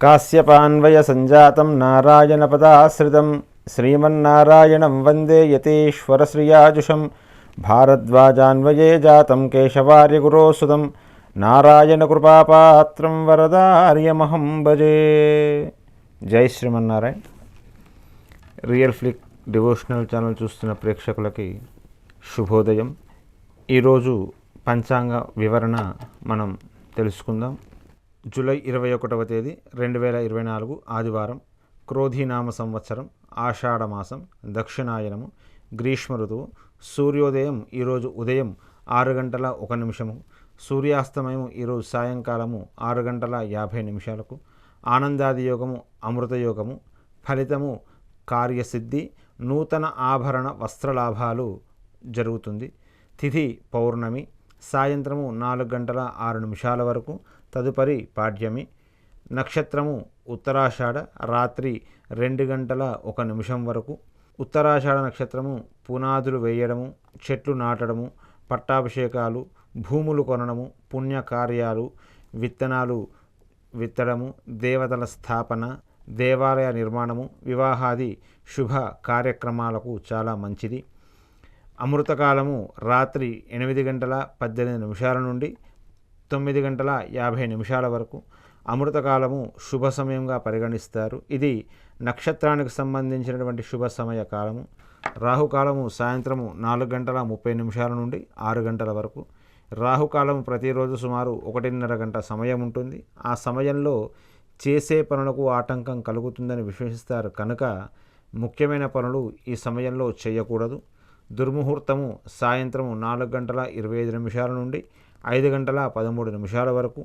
కాశ్యపాన్వయ సంజాతం నారాయణపదాశ్రితం శ్రీమన్నారాయణం వందే యతీశ్వరశ్రియాజుషం భారద్వాజాన్వయే జాతం కేశవార్యగురోసుతం నారాయణకృపాపాత్రం వరదార్యమహం భజే. జై Srimannarayana. Real flick devotional channel చూస్తున్న ప్రేక్షకులకి శుభోదయం. ఈరోజు పంచాంగ వివరణ మనం తెలుసుకుందాం. జూలై 21వ తేదీ 2024 ఆదివారం. క్రోధీనామ సంవత్సరం, ఆషాఢమాసం, దక్షిణాయనము, గ్రీష్మ ఋతువు. సూర్యోదయం ఈరోజు ఉదయం 6 గంటల 1 నిమిషము, సూర్యాస్తమయం ఈరోజు సాయంకాలము 6 గంటల 50 నిమిషాలకు. ఆనందాది యోగము, అమృత యోగము. ఫలితము కార్యసిద్ధి, నూతన ఆభరణ వస్త్రలాభాలు జరుగుతుంది. తిథి పౌర్ణమి, సాయంత్రము 4 గంటల 6 నిమిషాల వరకు. తదుపరి పాడ్యమి. నక్షత్రము ఉత్తరాషాఢ, రాత్రి 2 గంటల 1 నిమిషం వరకు. ఉత్తరాషాఢ నక్షత్రము పునాదులు వేయడము, చెట్లు నాటడము, పట్టాభిషేకాలు, భూములు కొనడము, పుణ్యకార్యాలు, విత్తనాలు విత్తడము, దేవతల స్థాపన, దేవాలయ నిర్మాణము, వివాహాది శుభ కార్యక్రమాలకు చాలా మంచిది. అమృతకాలము రాత్రి 8 గంటల 18 నిమిషాల నుండి 9 గంటల 50 నిమిషాల వరకు. అమృతకాలము శుభ సమయంగా పరిగణిస్తారు. ఇది నక్షత్రానికి సంబంధించినటువంటి శుభ సమయ కాలము. రాహుకాలము సాయంత్రము 4 గంటల 30 నిమిషాల నుండి 6 గంటల వరకు. రాహుకాలము ప్రతిరోజు సుమారు 1.5 గంట సమయం ఉంటుంది. ఆ సమయంలో చేసే పనులకు ఆటంకం కలుగుతుందని విశ్వసిస్తారు కనుక ముఖ్యమైన పనులు ఈ సమయంలో చేయకూడదు. దుర్ముహూర్తము సాయంత్రము 4 గంటల 25 నిమిషాల నుండి 5 గంటల 13 నిమిషాల వరకు.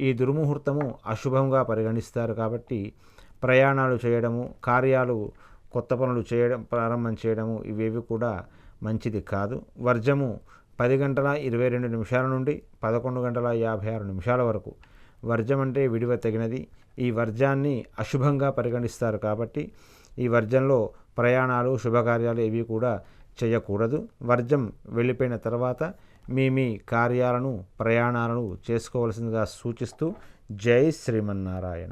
ఈ దుర్ముహూర్తము అశుభంగా పరిగణిస్తారు కాబట్టి ప్రయాణాలు చేయడము, కార్యాలు, కొత్త పనులు చేయడం ప్రారంభం చేయడము ఇవేవి కూడా మంచిది కాదు. వర్జము 10 గంటల 22 నిమిషాల నుండి 11 గంటల 56 నిమిషాల వరకు. వర్జం అంటే విడివ తగినది. ఈ వర్జాన్ని అశుభంగా పరిగణిస్తారు కాబట్టి ఈ వర్జంలో ప్రయాణాలు, శుభకార్యాలు ఏవి కూడా చేయకూడదు. వర్జం వెళ్ళిపోయిన తర్వాత మీ కార్యాలను, ప్రయాణాలను చేసుకోవలసిందిగా సూచిస్తూ జై శ్రీమన్నారాయణ.